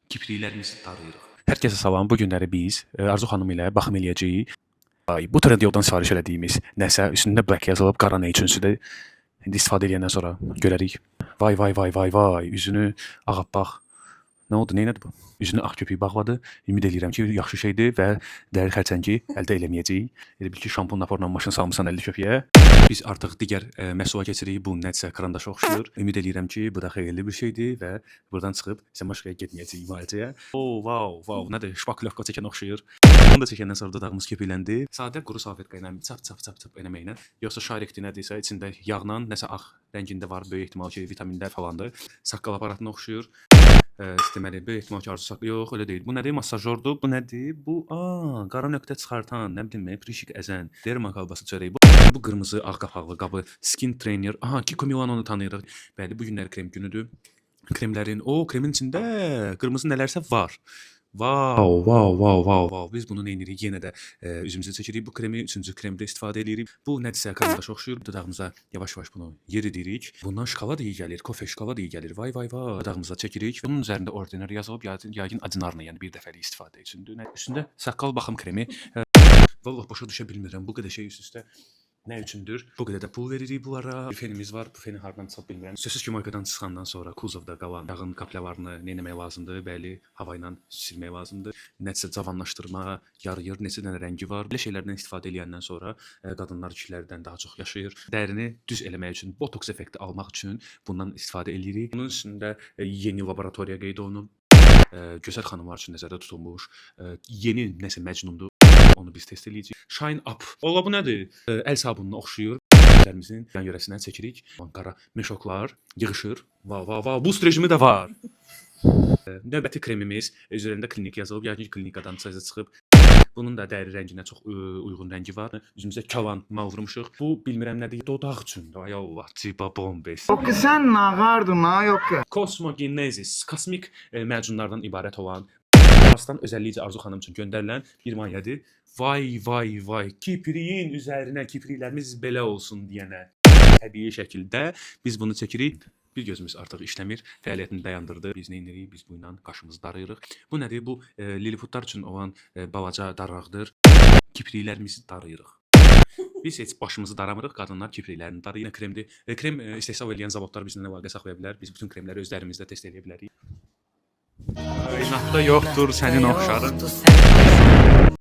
kipriklərimizi darayırıq. Hər kəsə salam. Bu günləri biz Arzu xanım ilə baxım eləyəcəyik. Bu Trendyoldan sifariş elədiyimiz nəsə üstündə black yazılıb, qara nə üçüncüdür. İndi istifadə edəndən sonra görərik. Vay vay vay vay vay, üzünü ağappaq. Nə oldu, nə elədi bu? Üzünü ağ köpük bağladı. Ümid edirəm ki, yaxşı şeydir və dəri xərçəngi əldə eləməyəcəyik. Elə bil ki, şampun naporla maşın salmısan 50 köpüyə. Biz artıq digər məhsula keçirik. Bu nədirsə karandaşa oxşuyur. Ümid edirəm ki, bu da xeyirli bir şeydir və buradan çıxıb Samaşqaya getməyəcəyik müalicəyə. Wow, wow, nədir? Şpaklyovka çəkən oxşuyur. Bunu da çəkəndən sonra dodağımız köpükləndi. Sadə quru salfetka ilə çap eləməklə, yoxsa şarikdir nədirsə, içində yağla, nəsə ağ rəngində var, böyük ehtimal ki, vitaminlər falandır. Saqqal aparatına oxşuyur. Deməli, böyük ehtimal ki, arzu saqqal yox, elə deyil. Bu nədir? Masajordur. Bu nədir? Bu, qara nöqtə çıxartan, nə bilim, prişik əzən, derma kolbası çörəyi. Bu qırmızı ağ qapaqlı qabı Skin Trainer. Kiko Milano'nu tanıyırıq. Bəli, bu günlər krem günüdür. Kremlərin, kremin içində qırmızı nələrsə var. Wow. Biz bunu nə edirik? Yenə də üzümüzə çəkirik. Bu kremi 3-cü kremdə istifadə edirik. Bu nədirsə karandaşa oxşuyur. Dodağımıza yavaş-yavaş bunu yeridirik. Bundan şokolad iyi gəlir, kofe şokolad iyi gəlir. Vay. Dodağımıza çəkirik. Bunun üzərində ordiner yazılıb, yəqin ordinarlı, yəni bir dəfəlik istifadə üçündür. Üstündə saqqal baxım kremi. Vallahi başa düşə bilmirəm. Bu qədər şey üst-üstə nə üçündür? Bu qədər də pul veririk bu ara. Fenimiz var. Bu feni hardan çıxıb bilmirəm. Sözsüz ki, moykadan çıxandan sonra kuzovda qalan yağın kapyalarını nə etmək lazımdır? Bəli, hava ilə silmək lazımdır. Nəsə cavanlaşdırma, yarıyır, neçə dənə rəngi var. Belə şeylərdən istifadə edəndən sonra qadınlar kişilərdən daha çox yaşayır. Dərini düz eləmək üçün, botoks effekti almaq üçün bundan istifadə edirik. Bunun üstündə yeni laboratoriya qeyd olunub. Gözəl xanımlar üçün nəzərdə tutulmuş yeni nəsə məcnundur. Onu biz test eləyəcəyik. Shine Up. Ola bu nədir? Əl sabununa oxşuyur. Gözlərimizin yan yörəsindən çəkirik. Qara meşoklar yığışır. Vav. Boost rejimi də var. Növbəti kremimiz üzərində klinik yazılıb. Yəqin ki, klinikadan çıxıb. Bunun da dəri rənginə çox uyğun rəngi var. Üzümüzə kavan mal vurmuşuq. Bu bilmirəm nədir? Dodaq üçündür. Ay Allah, ciba bombes. Yox ki, sən nağardın ha, yox ki. Cosmogenesis, kosmik məcunlardan ibarət olan Marsdan özəllikcə Arzu xanım üçün göndərilən bir mayedir. Vay. Kipriyin üzərinə kipriklərimiz belə olsun deyənə təbii şəkildə biz bunu çəkirik. Bir gözümüz artıq işləmir, fəaliyyətini dayandırdı. Biz nə edirik? Biz bu ilə qaşımızı darayırıq. Bu nədir? Bu liliputlar üçün olan balaca daraqdır. Kipriklərimizi darayırıq. Biz heç başımızı daramırıq, qadınlar kipriklərini darayır. Kremdir. Krem istehsal edən zavodlar bizlə əlaqə saxlaya bilər. Biz bütün kremləri özlərimizdə test edə bilərik. Qaynaqda yoxdur sənin oxşarın.